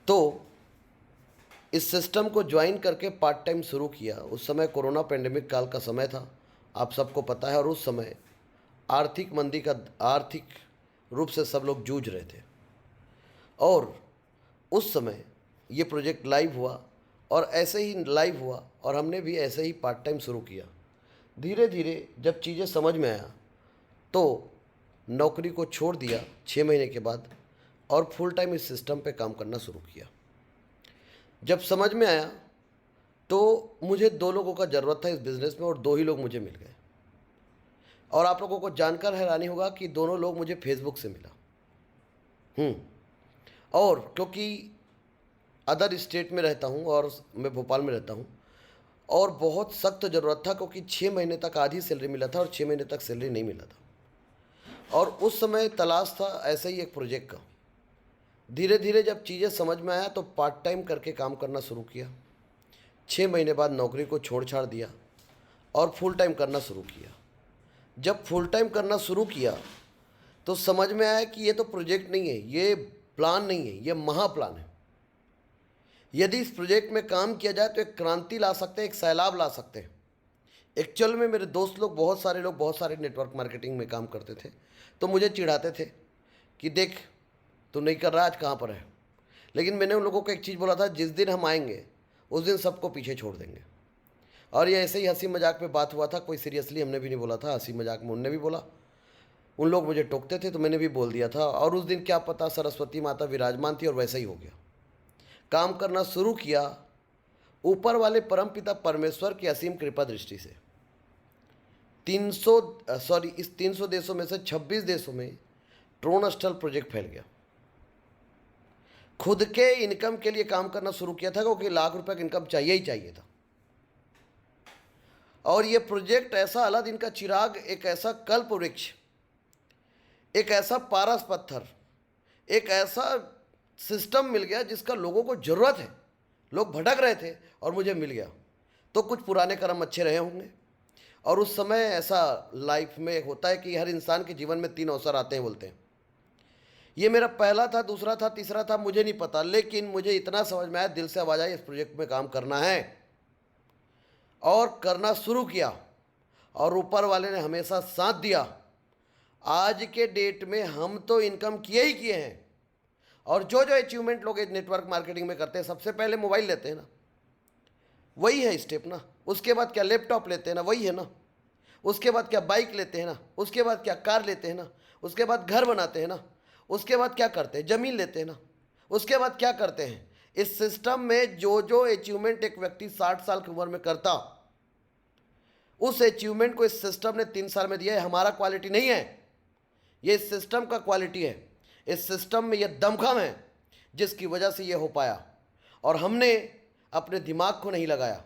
तो इस सिस्टम को ज्वाइन करके पार्ट टाइम शुरू किया। उस समय कोरोना पेंडेमिक काल का समय था, आप सबको पता है। और उस समय आर्थिक मंदी का आर्थिक रूप से सब लोग जूझ रहे थे। और उस समय ये प्रोजेक्ट लाइव हुआ, और ऐसे ही लाइव हुआ और हमने भी ऐसे ही पार्ट टाइम शुरू किया। धीरे धीरे जब चीज़ें समझ में आया तो नौकरी को छोड़ दिया 6 महीने के बाद, और फुल टाइम इस सिस्टम पे काम करना शुरू किया। जब समझ में आया तो मुझे 2 लोगों का ज़रूरत था इस बिज़नेस में, और 2 ही लोग मुझे मिल गए। और आप लोगों को जानकर हैरानी होगा कि दोनों लोग मुझे फेसबुक से मिला। और क्योंकि अदर स्टेट में रहता हूँ और मैं भोपाल में रहता हूँ, और बहुत सख्त ज़रूरत था, क्योंकि 6 महीने तक आधी सैलरी मिला था और 6 महीने तक सैलरी नहीं मिला था। और उस समय तलाश था ऐसे ही एक प्रोजेक्ट का। धीरे धीरे जब चीज़ें समझ में आया तो पार्ट टाइम करके काम करना शुरू किया। 6 महीने बाद नौकरी को छोड़ छाड़ दिया और फुल टाइम करना शुरू किया। जब फुल टाइम करना शुरू किया तो समझ में आया कि ये तो प्रोजेक्ट नहीं है, ये प्लान नहीं है, ये महाप्लान है। यदि इस प्रोजेक्ट में काम किया जाए तो एक क्रांति ला सकते हैं, एक सैलाब ला सकते हैं। एक्चुअल में मेरे दोस्त लोग बहुत सारे नेटवर्क मार्केटिंग में काम करते थे, तो मुझे चिढ़ाते थे कि देख तू नहीं कर रहा, आज कहाँ पर है। लेकिन मैंने उन लोगों को एक चीज़ बोला था, जिस दिन हम आएंगे उस दिन सबको पीछे छोड़ देंगे। और ये ऐसे ही हंसी मजाक में बात हुआ था, कोई सीरियसली हमने भी नहीं बोला था, हंसी मजाक में उनने भी बोला। उन लोग मुझे टोकते थे तो मैंने भी बोल दिया था। और उस दिन क्या पता सरस्वती माता विराजमान थी और वैसा ही हो गया। काम करना शुरू किया ऊपर वाले परमपिता परमेश्वर की असीम कृपा दृष्टि से। 300 देशों में से 26 देशों में ड्रोन स्थल प्रोजेक्ट फैल गया। खुद के इनकम के लिए काम करना शुरू किया था, क्योंकि ₹1,00,000 का इनकम चाहिए ही चाहिए था। और ये प्रोजेक्ट ऐसा अलादीन का चिराग, एक ऐसा कल्प वृक्ष, एक ऐसा पारस पत्थर, एक ऐसा सिस्टम मिल गया जिसका लोगों को ज़रूरत है। लोग भटक रहे थे और मुझे मिल गया। तो कुछ पुराने कर्म अच्छे रहे होंगे। और उस समय ऐसा लाइफ में होता है कि हर इंसान के जीवन में 3 अवसर आते हैं, बोलते हैं। ये मेरा पहला था, दूसरा था, तीसरा था, मुझे नहीं पता। लेकिन मुझे इतना समझ में आया, दिल से आवाज़ आई, इस प्रोजेक्ट में काम करना है, और करना शुरू किया। और ऊपर वाले ने हमेशा साथ दिया। आज के डेट में हम तो इनकम किए ही किए हैं। और जो जो अचीवमेंट लोग नेटवर्क मार्केटिंग में करते हैं, सबसे पहले मोबाइल लेते हैं ना, वही है स्टेप ना। उसके बाद क्या लैपटॉप लेते हैं ना, वही है ना। उसके बाद क्या बाइक लेते हैं ना। उसके बाद क्या कार लेते हैं ना। उसके बाद घर बनाते हैं ना। उसके बाद क्या करते हैं, ज़मीन लेते हैं ना। उसके बाद क्या करते हैं। इस सिस्टम में जो जो अचीवमेंट एक व्यक्ति 60 साल की उम्र में करता, उस अचीवमेंट को इस सिस्टम ने 3 साल में दिया है। हमारा क्वालिटी नहीं है, ये इस सिस्टम का क्वालिटी है। इस सिस्टम में ये दमखम है जिसकी वजह से ये हो पाया। और हमने अपने दिमाग को नहीं लगाया,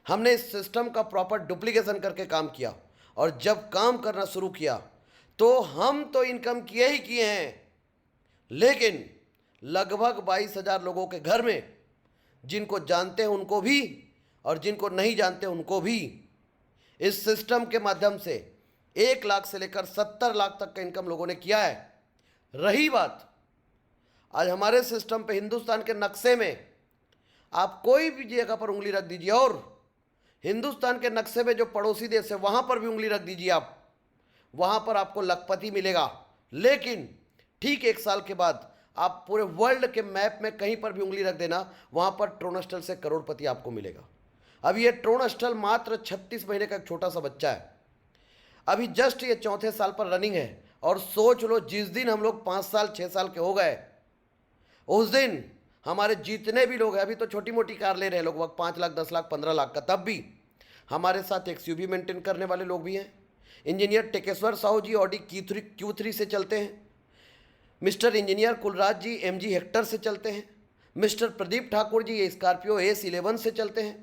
हमने इस सिस्टम का प्रॉपर डुप्लीकेशन करके काम किया। और जब काम करना शुरू किया तो हम तो इनकम किए ही किए हैं, लेकिन लगभग 22,000 लोगों के घर में, जिनको जानते हैं उनको भी और जिनको नहीं जानते उनको भी, इस सिस्टम के माध्यम से 1 लाख से लेकर 70 लाख तक का इनकम लोगों ने किया है। रही बात, आज हमारे सिस्टम पे हिंदुस्तान के नक्शे में आप कोई भी जगह पर उंगली रख दीजिए, और हिंदुस्तान के नक्शे में जो पड़ोसी देश है वहाँ पर भी उंगली रख दीजिए आप, वहाँ पर आपको लखपति मिलेगा। लेकिन ठीक 1 साल के बाद आप पूरे वर्ल्ड के मैप में कहीं पर भी उंगली रख देना, वहाँ पर ट्रोनस्टल से करोड़पति आपको मिलेगा। अब ये ट्रोनस्टल मात्र 36 महीने का एक छोटा सा बच्चा है। अभी जस्ट ये 4थे साल पर रनिंग है। और सोच लो, जिस दिन हम लोग 5 साल 6 साल के हो गए, उस दिन हमारे जितने भी लोग हैं, अभी तो छोटी मोटी कार ले रहे हैं लोग, 5 लाख 10 लाख 15 लाख का, तब भी हमारे साथ एक्सयूवी मेंटेन करने वाले लोग भी हैं। इंजीनियर टेकेश्वर साहू जी ऑडी Q3 से चलते हैं। मिस्टर इंजीनियर कुलराज जी MG हेक्टर से चलते हैं। Mister Pradeep Thakur ji Scorpio S11 से चलते हैं।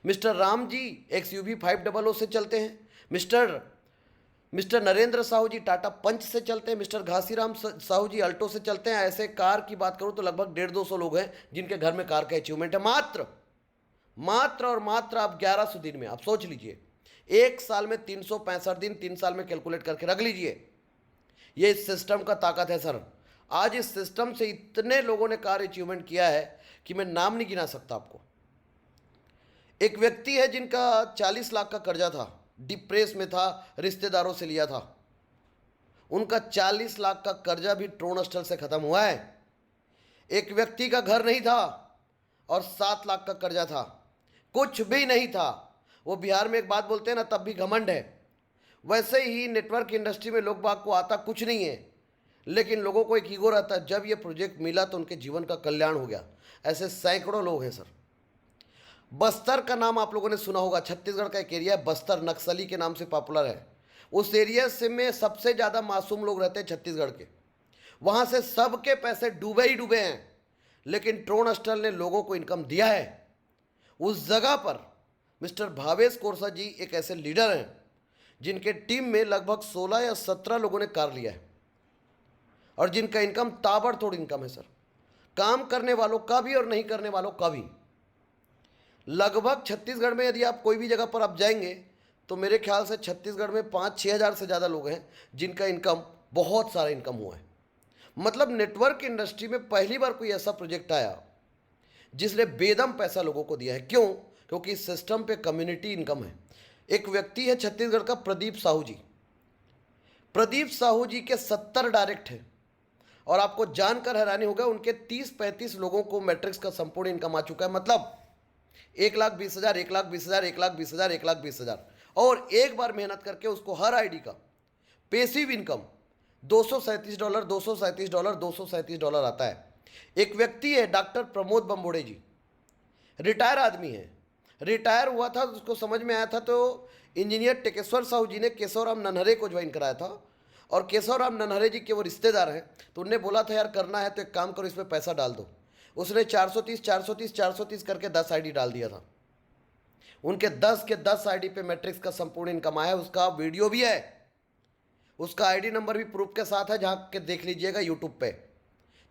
मिस्टर राम जी XUV 500 से चलते हैं। मिस्टर नरेंद्र साहू जी टाटा पंच से चलते हैं। मिस्टर घासीराम साहू जी अल्टो से चलते हैं। ऐसे कार की बात करूं तो लगभग 150-200 लोग हैं जिनके घर में कार का अचीवमेंट है। मात्र आप 1100 दिन में, आप सोच लीजिए, 1 साल में 365 दिन, 3 साल में कैलकुलेट करके रख लीजिए। ये इस सिस्टम का ताकत है सर। आज इस सिस्टम से इतने लोगों ने कार अचीवमेंट किया है कि मैं नाम नहीं गिना सकता आपको। एक व्यक्ति है जिनका 40 लाख का कर्जा था, डिप्रेस में था, रिश्तेदारों से लिया था। उनका 40 लाख का कर्जा भी ट्रोन हॉस्टल से खत्म हुआ है। एक व्यक्ति का घर नहीं था और 7 लाख का कर्जा था, कुछ भी नहीं था। वो बिहार में एक बात बोलते हैं ना, तब भी घमंड है। वैसे ही नेटवर्क इंडस्ट्री में लोग बाग को आता कुछ नहीं है, लेकिन लोगों को एक ईगो रहता है। जब ये प्रोजेक्ट मिला तो उनके जीवन का कल्याण हो गया। ऐसे सैकड़ों लोग हैं सर। बस्तर का नाम आप लोगों ने सुना होगा, छत्तीसगढ़ का एक एरिया है बस्तर, नक्सली के नाम से पॉपुलर है। उस एरिया से में सबसे ज़्यादा मासूम लोग रहते हैं छत्तीसगढ़ के। वहाँ से सबके पैसे डूबे ही डूबे हैं, लेकिन ट्रोन हॉस्टल ने लोगों को इनकम दिया है। उस जगह पर मिस्टर भावेश कोरसा जी एक ऐसे लीडर हैं जिनके टीम में लगभग 16 या 17 लोगों ने कार लिया है और जिनका इनकम ताबड़तोड़ इनकम है सर, काम करने वालों का भी और नहीं करने वालों का भी। लगभग छत्तीसगढ़ में यदि आप कोई भी जगह पर आप जाएंगे तो मेरे ख्याल से छत्तीसगढ़ में 5-6 हज़ार से ज़्यादा लोग हैं जिनका इनकम, बहुत सारा इनकम हुआ है। मतलब नेटवर्क इंडस्ट्री में पहली बार कोई ऐसा प्रोजेक्ट आया जिसने बेदम पैसा लोगों को दिया है। क्यों? क्योंकि इस सिस्टम पे कम्युनिटी इनकम है। एक व्यक्ति है छत्तीसगढ़ का प्रदीप साहू जी। प्रदीप साहू जी के 70 डायरेक्ट हैं और आपको जानकर हैरानी होगा उनके 30-35 लोगों को मैट्रिक्स का संपूर्ण इनकम आ चुका है। मतलब 1,20,000, 1,20,000, 1,20,000, 1,20,000, और एक बार मेहनत करके उसको हर आईडी का पेसिव इनकम $237, $237, $237 आता है। एक व्यक्ति है डॉक्टर प्रमोद बंबोड़े जी, रिटायर आदमी है। रिटायर हुआ था, उसको समझ में आया था तो इंजीनियर टेकेश्वर साहू जी ने केशवराम नन्हरे को ज्वाइन कराया था, और केशवराम नन्हरे जी के वो रिश्तेदार हैं, तो उनने बोला था यार करना है तो एक काम करो, इसमें पैसा डाल दो। उसने 430 430 430 करके 10 आईडी डाल दिया था। उनके 10 के 10 आईडी पे मैट्रिक्स का संपूर्ण इनकम आया है। उसका वीडियो भी है, उसका आईडी नंबर भी प्रूफ के साथ है, जहाँ के देख लीजिएगा यूट्यूब पे।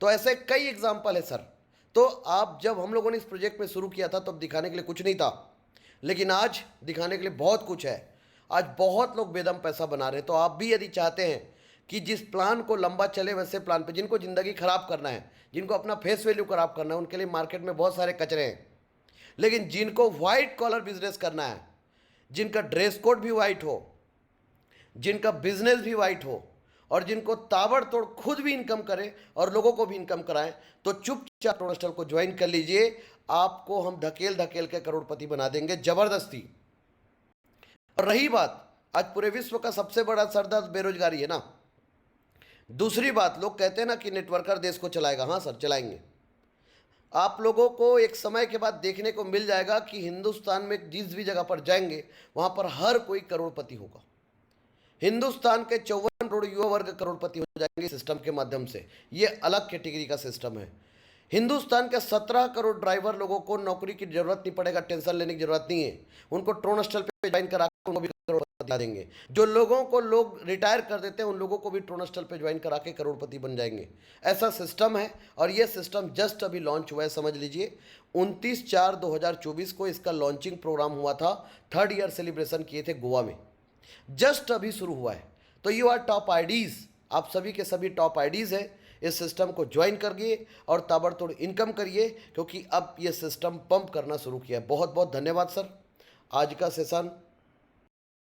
तो ऐसे कई एग्जाम्पल है सर। तो आप, जब हम लोगों ने इस प्रोजेक्ट में शुरू किया था तब दिखाने के लिए कुछ नहीं था, लेकिन आज दिखाने के लिए बहुत कुछ है। आज बहुत लोग बेदम पैसा बना रहे हैं। तो आप भी यदि चाहते हैं कि जिस प्लान को लंबा चले वैसे प्लान पे, जिनको ज़िंदगी ख़राब करना है, जिनको अपना फेस वैल्यू ख़राब करना है, उनके लिए मार्केट में बहुत सारे कचरे हैं। लेकिन जिनको वाइट कॉलर बिजनेस करना है, जिनका ड्रेस कोड भी वाइट हो, जिनका बिजनेस भी वाइट हो, और जिनको ताबड़तोड़ खुद भी इनकम करें और लोगों को भी इनकम कराएं, तो चुपचाप ट्रोन हॉस्टल को ज्वाइन कर लीजिए। आपको हम धकेल धकेल के करोड़पति बना देंगे जबरदस्ती। और रही बात, आज पूरे विश्व का सबसे बड़ा सरदर्द बेरोजगारी है ना। दूसरी बात, लोग कहते हैं ना कि नेटवर्कर देश को चलाएगा। हाँ सर, चलाएंगे। आप लोगों को एक समय के बाद देखने को मिल जाएगा कि हिंदुस्तान में जिस भी जगह पर जाएंगे वहाँ पर हर कोई करोड़पति होगा। हिंदुस्तान के 54 करोड़ युवा वर्ग करोड़पति हो जाएंगे सिस्टम के माध्यम से। ये अलग कैटेगरी का सिस्टम है। हिंदुस्तान के 17 करोड़ ड्राइवर लोगों को नौकरी की जरूरत नहीं पड़ेगा, टेंशन लेने की जरूरत नहीं है। उनको ट्रोन हॉस्टल पे ज्वाइन करा के उनको भी करोड़पति दिला देंगे। जो लोगों को लोग रिटायर कर देते हैं उन लोगों को भी ट्रोन हॉस्टल पे ज्वाइन करा के करोड़पति बन जाएंगे। ऐसा सिस्टम है, और ये सिस्टम जस्ट अभी लॉन्च हुआ है, समझ लीजिए। 29/4/2024 को इसका लॉन्चिंग प्रोग्राम हुआ था। 3rd ईयर सेलिब्रेशन किए थे गोवा में, जस्ट अभी शुरू हुआ है। तो यू आर टॉप आईडीज, आप सभी के सभी टॉप आईडीज हैं। इस सिस्टम को ज्वाइन करिए और ताबड़तोड़ इनकम करिए, क्योंकि अब ये सिस्टम पंप करना शुरू किया है। बहुत बहुत धन्यवाद सर। आज का सेशन